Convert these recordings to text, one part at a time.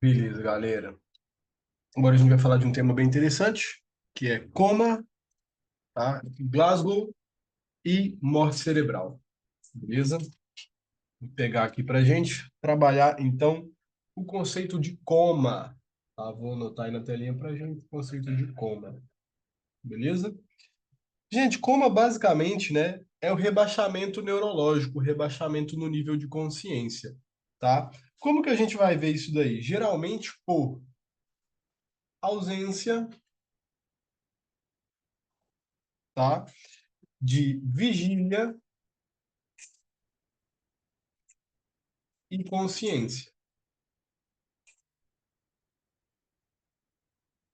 Beleza, galera. Agora a gente vai falar de um tema bem interessante, que é coma, tá? Glasgow e morte cerebral. Beleza? Vou pegar aqui para gente trabalhar, então, o conceito de coma. Tá? Vou anotar aí na telinha para gente o conceito de coma. Beleza? Gente, coma basicamente, né, é o rebaixamento neurológico, o rebaixamento no nível de consciência, tá? Como que a gente vai ver isso daí? Geralmente por ausência, tá? De vigília e consciência.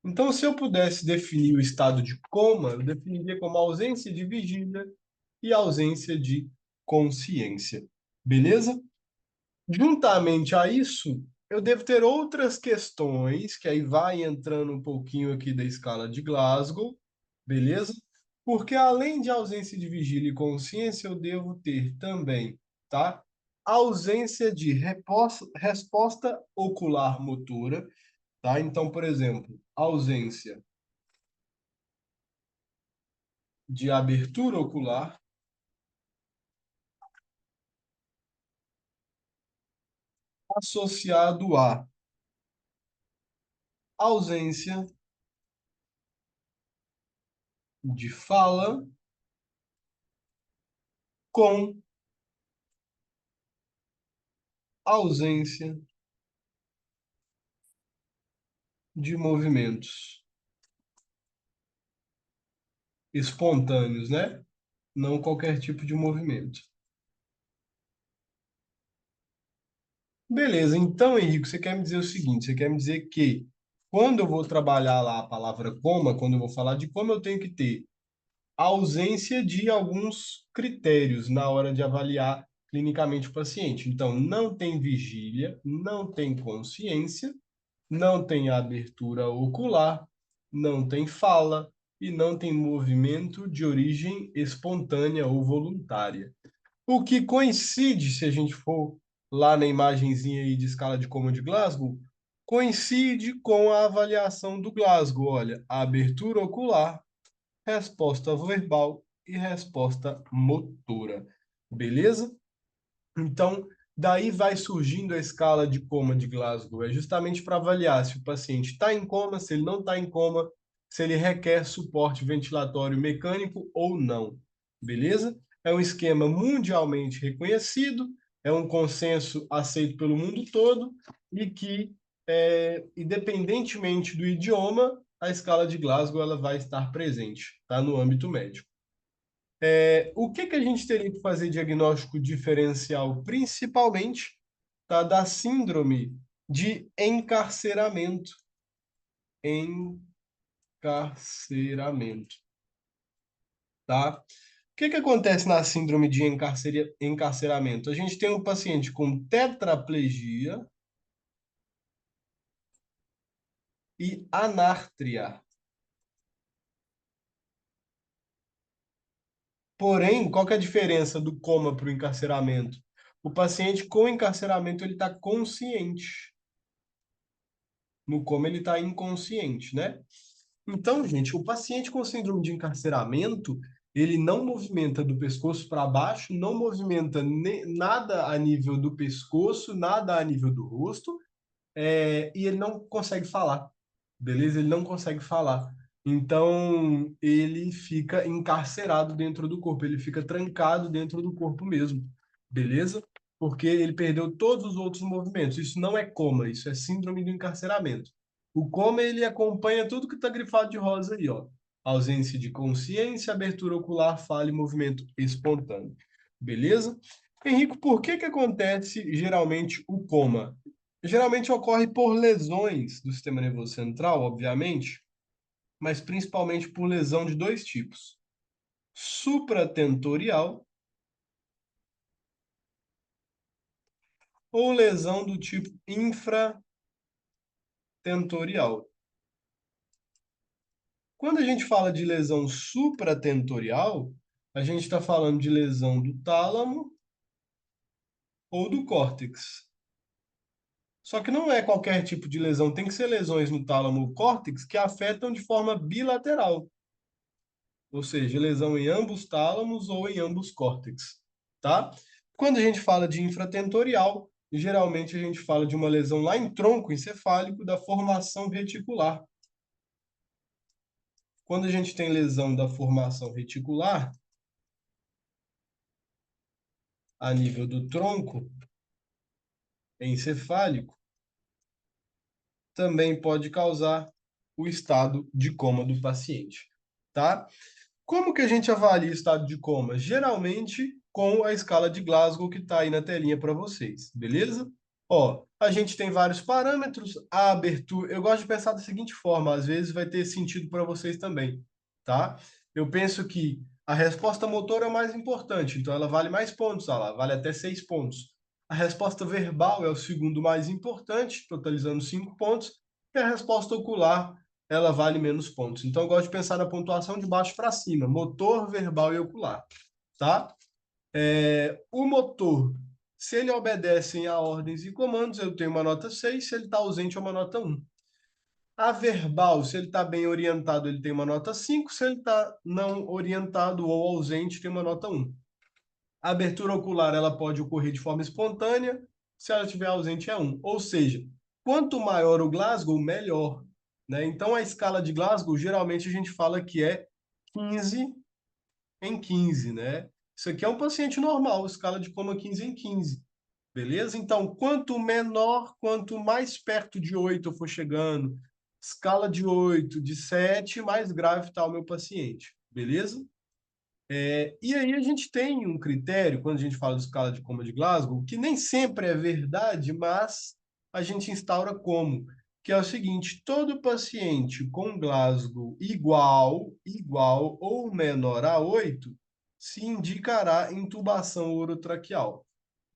Então, se eu pudesse definir o estado de coma, eu definiria como ausência de vigília e ausência de consciência. Beleza? Juntamente a isso, eu devo ter outras questões, que aí vai entrando um pouquinho aqui da escala de Glasgow, beleza? Porque além de ausência de vigília e consciência, eu devo ter também, tá? Ausência de resposta ocular motora, tá? Então, por exemplo, ausência de abertura ocular associado à ausência de fala com ausência de movimentos espontâneos, né? Não qualquer tipo de movimento. Beleza, então, Henrique, você quer me dizer o seguinte: você quer me dizer que quando eu vou trabalhar lá a palavra coma, quando eu vou falar de coma, eu tenho que ter ausência de alguns critérios na hora de avaliar clinicamente o paciente. Então, não tem vigília, não tem consciência, não tem abertura ocular, não tem fala e não tem movimento de origem espontânea ou voluntária. O que coincide, se a gente for lá na imagenzinha aí de escala de Coma de Glasgow, coincide com a avaliação do Glasgow. Olha, abertura ocular, resposta verbal e resposta motora. Beleza? Então, daí vai surgindo a escala de coma de Glasgow. É justamente para avaliar se o paciente está em coma, se ele não está em coma, se ele requer suporte ventilatório mecânico ou não. Beleza? É um esquema mundialmente reconhecido, é um consenso aceito pelo mundo todo e que, independentemente do idioma, a escala de Glasgow ela vai estar presente, tá? No âmbito médico. O que que a gente teria que fazer diagnóstico diferencial, principalmente, tá, da síndrome de encarceramento? Encarceramento, tá? O que que acontece na síndrome de encarceramento? A gente tem um paciente com tetraplegia e anártria. Porém, qual que é a diferença do coma para o encarceramento? O paciente com encarceramento ele está consciente. No coma ele está inconsciente, né? Então, gente, o paciente com síndrome de encarceramento, ele não movimenta do pescoço para baixo, não movimenta nada a nível do pescoço, nada a nível do rosto, e ele não consegue falar, beleza? Ele não consegue falar. Então, ele fica encarcerado dentro do corpo, ele fica trancado dentro do corpo mesmo, beleza? Porque ele perdeu todos os outros movimentos. Isso não é coma, isso é síndrome do encarceramento. O coma, ele acompanha tudo que está grifado de rosa aí, ó. Ausência de consciência, abertura ocular, fala e movimento espontâneo. Beleza? Henrico, por que que acontece geralmente o coma? Geralmente ocorre por lesões do sistema nervoso central, obviamente, mas principalmente por lesão de dois tipos: supratentorial ou lesão do tipo infratentorial. Quando a gente fala de lesão supratentorial, a gente está falando de lesão do tálamo ou do córtex. Só que não é qualquer tipo de lesão, tem que ser lesões no tálamo ou córtex que afetam de forma bilateral, ou seja, lesão em ambos tálamos ou em ambos córtex, tá? Quando a gente fala de infratentorial, geralmente a gente fala de uma lesão lá em tronco encefálico da formação reticular. Quando a gente tem lesão da formação reticular, a nível do tronco encefálico, também pode causar o estado de coma do paciente, tá? Como que a gente avalia o estado de coma? Geralmente com a escala de Glasgow que está aí na telinha para vocês, beleza? Ó, a gente tem vários parâmetros, a abertura. Eu gosto de pensar da seguinte forma, às vezes vai ter sentido para vocês também, tá? Eu penso que a resposta motora é mais importante, então ela vale mais pontos, ó lá, vale até 6 pontos. A resposta verbal é o segundo mais importante, totalizando 5 pontos, e a resposta ocular ela vale menos pontos. Então, eu gosto de pensar na pontuação de baixo para cima, motor, verbal e ocular, tá? O motor, se ele obedece a ordens e comandos, eu tenho uma nota 6, se ele está ausente, é uma nota 1. A verbal, se ele está bem orientado, ele tem uma nota 5, se ele está não orientado ou ausente, tem uma nota 1. A abertura ocular, ela pode ocorrer de forma espontânea, se ela estiver ausente, é 1. Ou seja, quanto maior o Glasgow, melhor, né? Então, a escala de Glasgow, geralmente a gente fala que é 15 em 15, né? Isso aqui é um paciente normal, escala de coma 15 em 15, beleza? Então, quanto menor, quanto mais perto de 8 eu for chegando, escala de 8, de 7, mais grave está o meu paciente, beleza? E aí a gente tem um critério, quando a gente fala de escala de coma de Glasgow, que nem sempre é verdade, mas a gente instaura como, que é o seguinte, todo paciente com Glasgow igual ou menor a 8 se indicará intubação orotraqueal,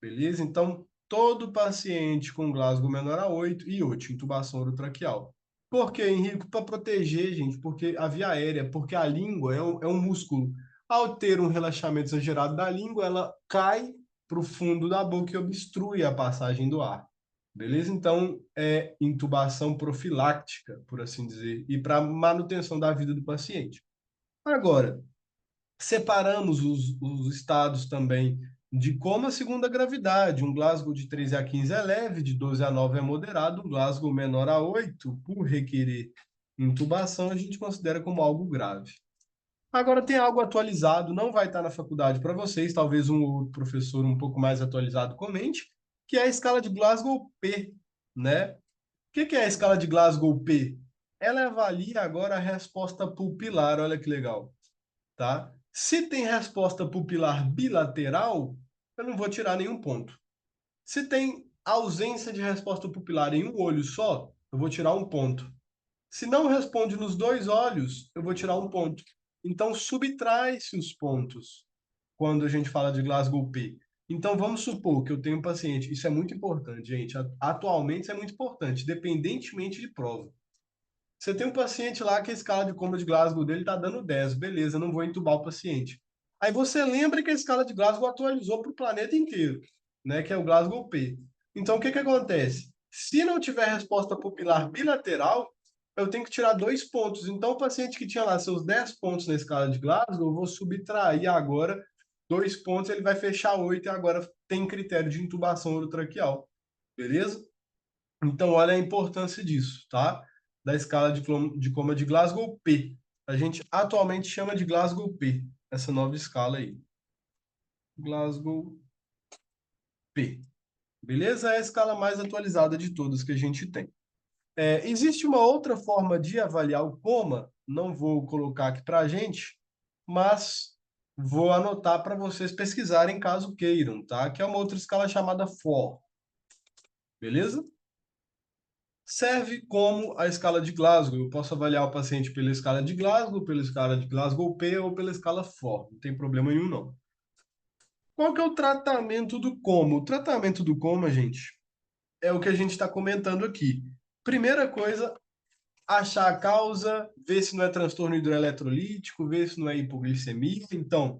beleza? Então, todo paciente com Glasgow menor a 8 e 8, intubação orotraqueal. Por quê, Henrico? Para proteger, gente, porque a via aérea, porque a língua é um músculo. Ao ter um relaxamento exagerado da língua, ela cai para o fundo da boca e obstrui a passagem do ar. Beleza? Então, é intubação profiláctica, por assim dizer, e para manutenção da vida do paciente. Agora, separamos os estados também de coma segundo a gravidade. Um Glasgow de 13 a 15 é leve, de 12 a 9 é moderado, um Glasgow menor a 8, por requerer intubação, a gente considera como algo grave. Agora tem algo atualizado, não vai estar na faculdade para vocês, talvez um outro professor um pouco mais atualizado comente, que é a escala de Glasgow P, né? O que é a escala de Glasgow P? Ela avalia agora a resposta pupilar, olha que legal, tá? Se tem resposta pupilar bilateral, eu não vou tirar nenhum ponto. Se tem ausência de resposta pupilar em um olho só, eu vou tirar um ponto. Se não responde nos dois olhos, eu vou tirar um ponto. Então, subtrai-se os pontos quando a gente fala de Glasgow P. Então, vamos supor que eu tenho um paciente. Isso é muito importante, gente. Atualmente, isso é muito importante, independentemente de prova. Você tem um paciente lá que a escala de coma de Glasgow dele está dando 10, beleza, não vou entubar o paciente. Aí você lembra que a escala de Glasgow atualizou para o planeta inteiro, né, que é o Glasgow P. Então, o que que acontece? Se não tiver resposta pupilar bilateral, eu tenho que tirar 2 pontos. Então, o paciente que tinha lá seus 10 pontos na escala de Glasgow, eu vou subtrair agora 2 pontos, ele vai fechar 8 e agora tem critério de intubação orotraqueal. Beleza? Então, olha a importância disso, tá? Da escala de coma de Glasgow P. A gente atualmente chama de Glasgow P, essa nova escala aí. Glasgow P. Beleza? É a escala mais atualizada de todas que a gente tem. Existe uma outra forma de avaliar o coma, não vou colocar aqui para a gente, mas vou anotar para vocês pesquisarem caso queiram, tá? Que é uma outra escala chamada FOR. Beleza? Serve como a escala de Glasgow. Eu posso avaliar o paciente pela escala de Glasgow, pela escala de Glasgow P ou pela escala FOR. Não tem problema nenhum, não. Qual que é o tratamento do coma? O tratamento do coma, gente, é o que a gente está comentando aqui. Primeira coisa, achar a causa, ver se não é transtorno hidroeletrolítico, ver se não é hipoglicemia. Então,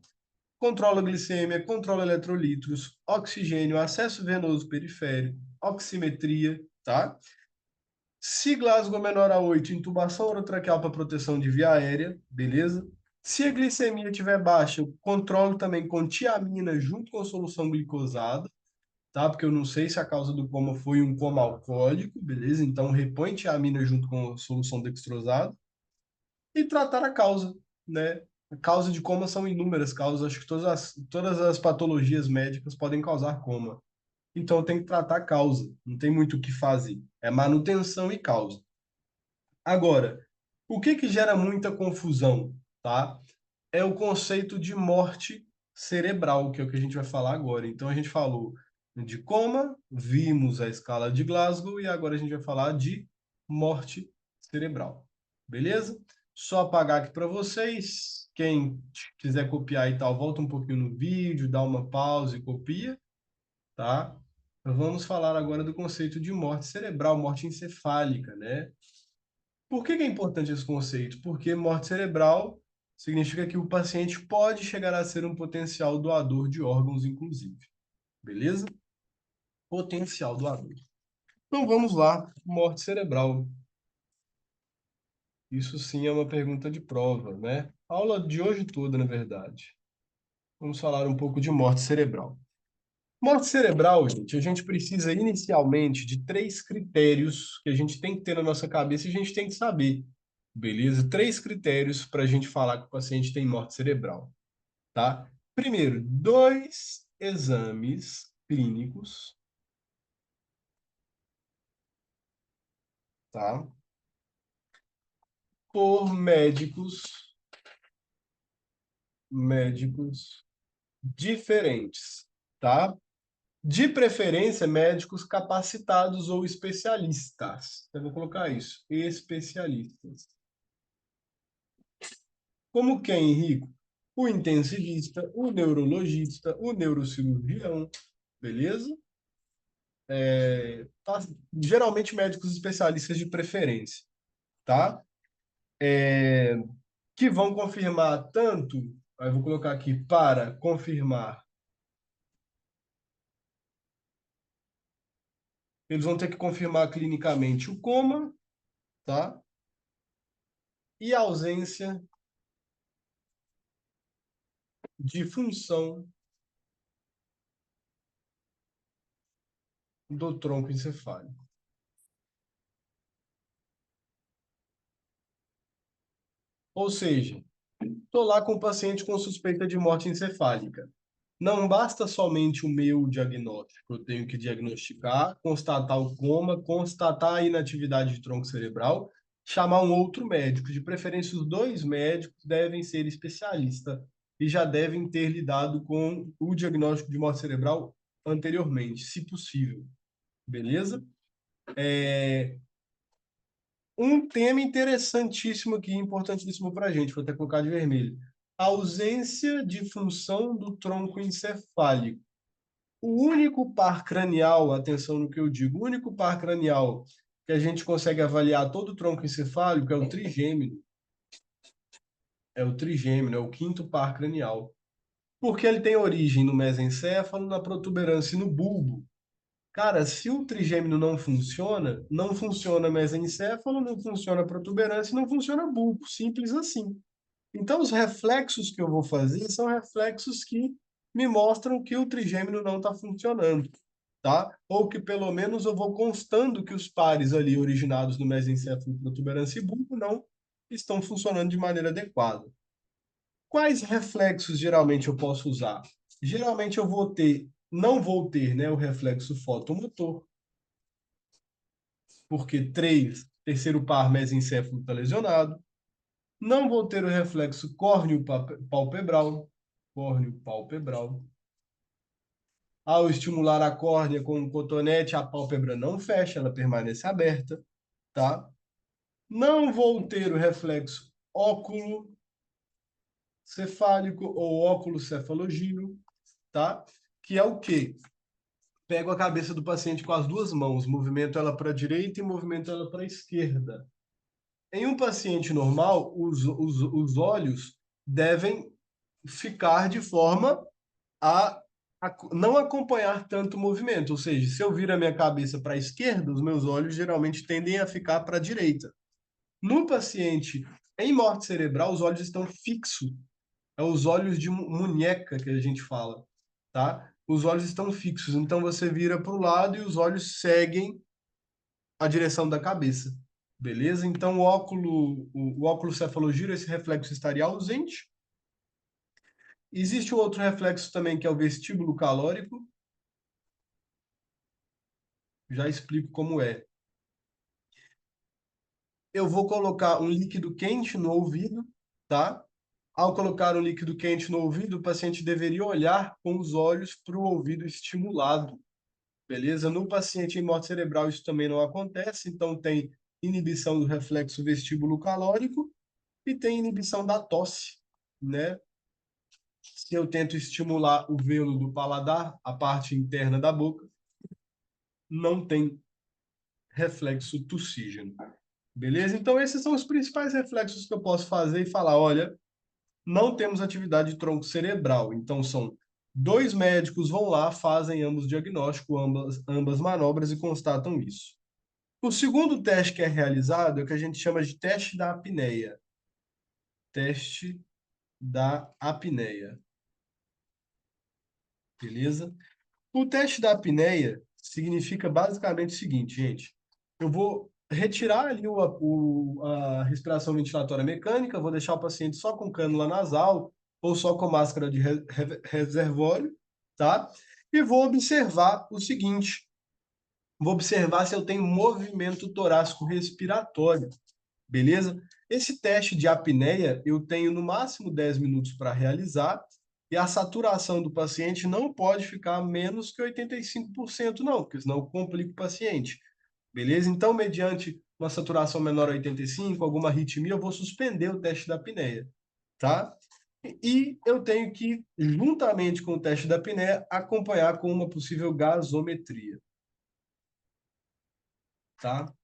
controla a glicemia, controla eletrolitos, oxigênio, acesso venoso periférico. oximetria, tá? Se Glasgow é menor a 8, intubação orotraqueal para proteção de via aérea, beleza? Se a glicemia estiver baixa, eu controlo também com tiamina junto com solução glicosada, tá? Porque eu não sei se a causa do coma foi um coma alcoólico, beleza? Então repõe tiamina junto com solução dextrosada e tratar a causa, né? A causa de coma são inúmeras causas, acho que todas as patologias médicas podem causar coma. Então tem que tratar a causa, não tem muito o que fazer. É manutenção e causa. Agora, o que que gera muita confusão, tá? É o conceito de morte cerebral, que é o que a gente vai falar agora. Então a gente falou de coma, vimos a escala de Glasgow e agora a gente vai falar de morte cerebral. Beleza? Só apagar aqui para vocês. Quem quiser copiar e tal, volta um pouquinho no vídeo, dá uma pausa e copia, tá? Vamos falar agora do conceito de morte cerebral, morte encefálica, né? Por que que é importante esse conceito? Porque morte cerebral significa que o paciente pode chegar a ser um potencial doador de órgãos, inclusive. Beleza? Potencial doador. Então vamos lá, morte cerebral. Isso sim é uma pergunta de prova, né? A aula de hoje toda, na verdade. Vamos falar um pouco de morte cerebral. Morte cerebral, gente, a gente precisa inicialmente de três critérios que a gente tem que ter na nossa cabeça e a gente tem que saber. Beleza? Três critérios para a gente falar que o paciente tem morte cerebral, tá? Primeiro, dois exames clínicos, tá? Por médicos diferentes, tá? De preferência, médicos capacitados ou especialistas. Eu vou colocar isso, especialistas. Como quem, Henrico? O intensivista, o neurologista, o neurocirurgião, beleza? Tá? Geralmente médicos especialistas de preferência, tá? Que vão confirmar tanto, aí eu vou colocar aqui para confirmar, eles vão ter que confirmar clinicamente o coma, tá? E a ausência de função do tronco encefálico. Ou seja, estou lá com o paciente com suspeita de morte encefálica. Não basta somente o meu diagnóstico, eu tenho que diagnosticar, constatar o coma, constatar a inatividade de tronco cerebral, chamar um outro médico. De preferência, os dois médicos devem ser especialistas e já devem ter lidado com o diagnóstico de morte cerebral anteriormente, se possível. Beleza? Um tema interessantíssimo aqui, importantíssimo para a gente, vou até colocar de vermelho. Ausência de função do tronco encefálico. O único par cranial, atenção no que eu digo, o único par cranial que a gente consegue avaliar todo o tronco encefálico é o trigêmeo. É o trigêmeo, é o quinto par cranial. Porque ele tem origem no mesencéfalo, na protuberância e no bulbo. Cara, se o trigêmeo não funciona mesencéfalo, não funciona protuberância, não funciona bulbo. Simples assim. Então, os reflexos que eu vou fazer são reflexos que me mostram que o trigêmeo não está funcionando, tá? Ou que pelo menos eu vou constando que os pares ali originados no mesencéfalo, protuberância e bulbo não estão funcionando de maneira adequada. Quais reflexos geralmente eu posso usar? Geralmente eu não vou ter, né, o reflexo fotomotor, porque terceiro par mesencéfalo está lesionado. Não vou ter o reflexo córneo-palpebral, córneo-palpebral. Ao estimular a córnea com um cotonete, a pálpebra não fecha, ela permanece aberta, tá? Não vou ter o reflexo óculo cefálico ou óculo cefalogino, tá? Que é o quê? Pego a cabeça do paciente com as duas mãos, movimento ela para a direita e movimento ela para a esquerda. Em um paciente normal, os olhos devem ficar de forma a não acompanhar tanto o movimento, ou seja, se eu viro a minha cabeça para a esquerda, os meus olhos geralmente tendem a ficar para a direita. No paciente em morte cerebral, os olhos estão fixos. É os olhos de munheca que a gente fala, tá? Os olhos estão fixos, então você vira para o lado e os olhos seguem a direção da cabeça, beleza? Então o óculo cefalogiro, esse reflexo estaria ausente. Existe um outro reflexo também que é o vestíbulo calórico, já explico como é. Eu vou colocar um líquido quente no ouvido, tá? Ao colocar um líquido quente no ouvido, o paciente deveria olhar com os olhos para o ouvido estimulado, beleza? No paciente em morte cerebral isso também não acontece, então tem inibição do reflexo vestíbulo calórico e tem inibição da tosse, né? Se eu tento estimular o velo do paladar, a parte interna da boca, não tem reflexo tossígeno. Beleza? Então, esses são os principais reflexos que eu posso fazer e falar: olha, não temos atividade de tronco cerebral. Então, são dois médicos vão lá, fazem ambos diagnóstico, ambas manobras e constatam isso. O segundo teste que é realizado é o que a gente chama de teste da apneia. Teste da apneia. Beleza? O teste da apneia significa basicamente o seguinte, gente. Eu vou retirar ali a respiração ventilatória mecânica, vou deixar o paciente só com cânula nasal ou só com máscara de reservório, tá? E vou observar o seguinte: vou observar se eu tenho movimento torácico respiratório, beleza? Esse teste de apneia eu tenho no máximo 10 minutos para realizar e a saturação do paciente não pode ficar menos que 85%, não, porque senão complica o paciente. Beleza? Então, mediante uma saturação menor a 85, alguma arritmia, eu vou suspender o teste da apneia, tá? E eu tenho que, juntamente com o teste da apneia, acompanhar com uma possível gasometria, tá? O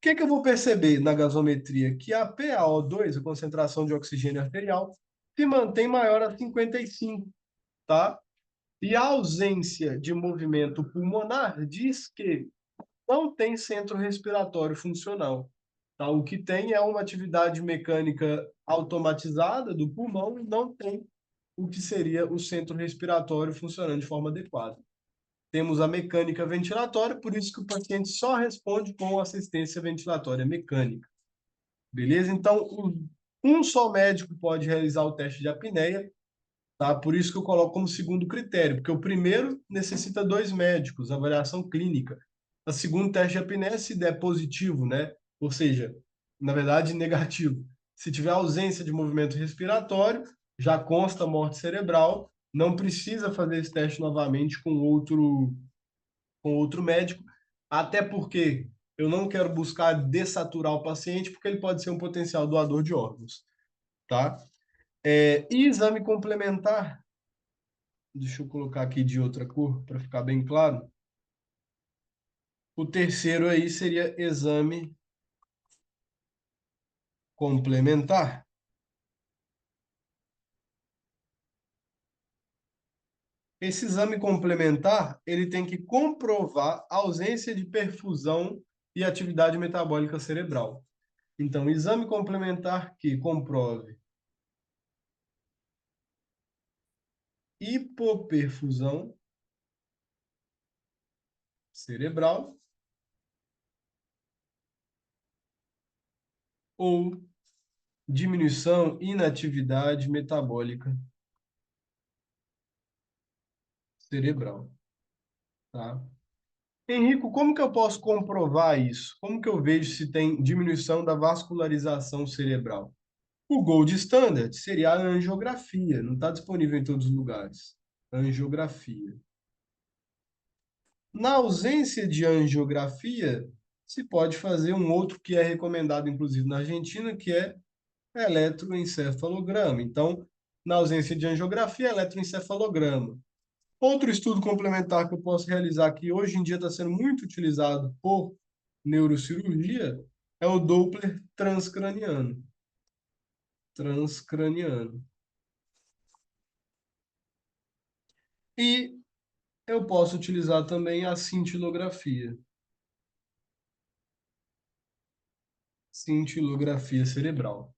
que que eu vou perceber na gasometria? Que a PaO2, a concentração de oxigênio arterial, se mantém maior a 55, tá? E a ausência de movimento pulmonar diz que não tem centro respiratório funcional. Tá? O que tem é uma atividade mecânica automatizada do pulmão e não tem o que seria o centro respiratório funcionando de forma adequada. Temos a mecânica ventilatória, por isso que o paciente só responde com assistência ventilatória mecânica. Beleza? Então, um só médico pode realizar o teste de apneia, tá? Por isso que eu coloco como segundo critério, porque o primeiro necessita dois médicos, avaliação clínica. O segundo teste de apneia, se der positivo, né? Ou seja, na verdade, negativo. Se tiver ausência de movimento respiratório, já consta morte cerebral, não precisa fazer esse teste novamente com outro médico, até porque eu não quero buscar dessaturar o paciente, porque ele pode ser um potencial doador de órgãos, tá? E exame complementar, deixa eu colocar aqui de outra cor para ficar bem claro. O terceiro aí seria exame complementar. Esse exame complementar, ele tem que comprovar a ausência de perfusão e atividade metabólica cerebral. Então, exame complementar que comprove hipoperfusão cerebral ou diminuição, inatividade metabólica cerebral, tá? Henrico, como que eu posso comprovar isso? Como que eu vejo se tem diminuição da vascularização cerebral? O gold standard seria a angiografia, não está disponível em todos os lugares. Angiografia. Na ausência de angiografia, se pode fazer um outro que é recomendado, inclusive na Argentina, que é eletroencefalograma. Então, na ausência de angiografia, eletroencefalograma. Outro estudo complementar que eu posso realizar, que hoje em dia está sendo muito utilizado por neurocirurgia, é o Doppler transcraniano. Transcraniano. E Eu posso utilizar também a cintilografia. Cintilografia cerebral.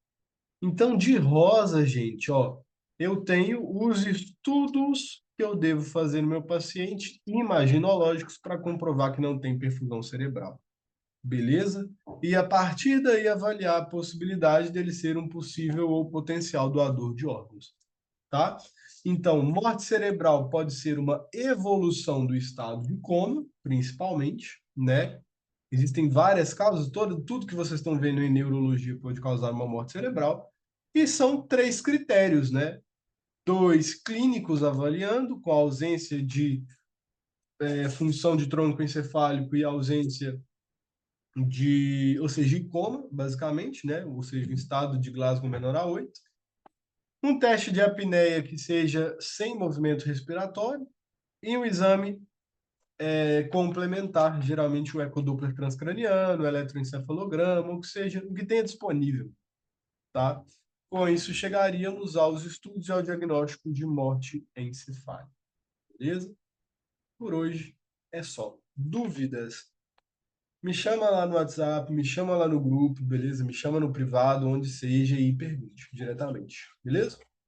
Então, de rosa, gente, ó, eu tenho os estudos que eu devo fazer no meu paciente imaginológicos para comprovar que não tem perfusão cerebral. Beleza? E a partir daí avaliar a possibilidade dele ser um possível ou potencial doador de órgãos, tá? Então, morte cerebral pode ser uma evolução do estado de coma, principalmente, né? Existem várias causas, tudo que vocês estão vendo em neurologia pode causar uma morte cerebral, e são três critérios, né? Dois clínicos avaliando, com a ausência de função de tronco encefálico e ausência ou seja, de coma, basicamente, né? Ou seja, em estado de Glasgow menor a 8. Um teste de apneia que seja sem movimento respiratório e um exame complementar, geralmente o ecodoppler transcraniano, o eletroencefalograma, ou que seja, o que tenha disponível, tá? Com isso, chegaríamos aos estudos e ao diagnóstico de morte encefálica, beleza? Por hoje é só. Dúvidas? Me chama lá no WhatsApp, me chama lá no grupo, beleza? Me chama no privado, onde seja e pergunte diretamente, beleza?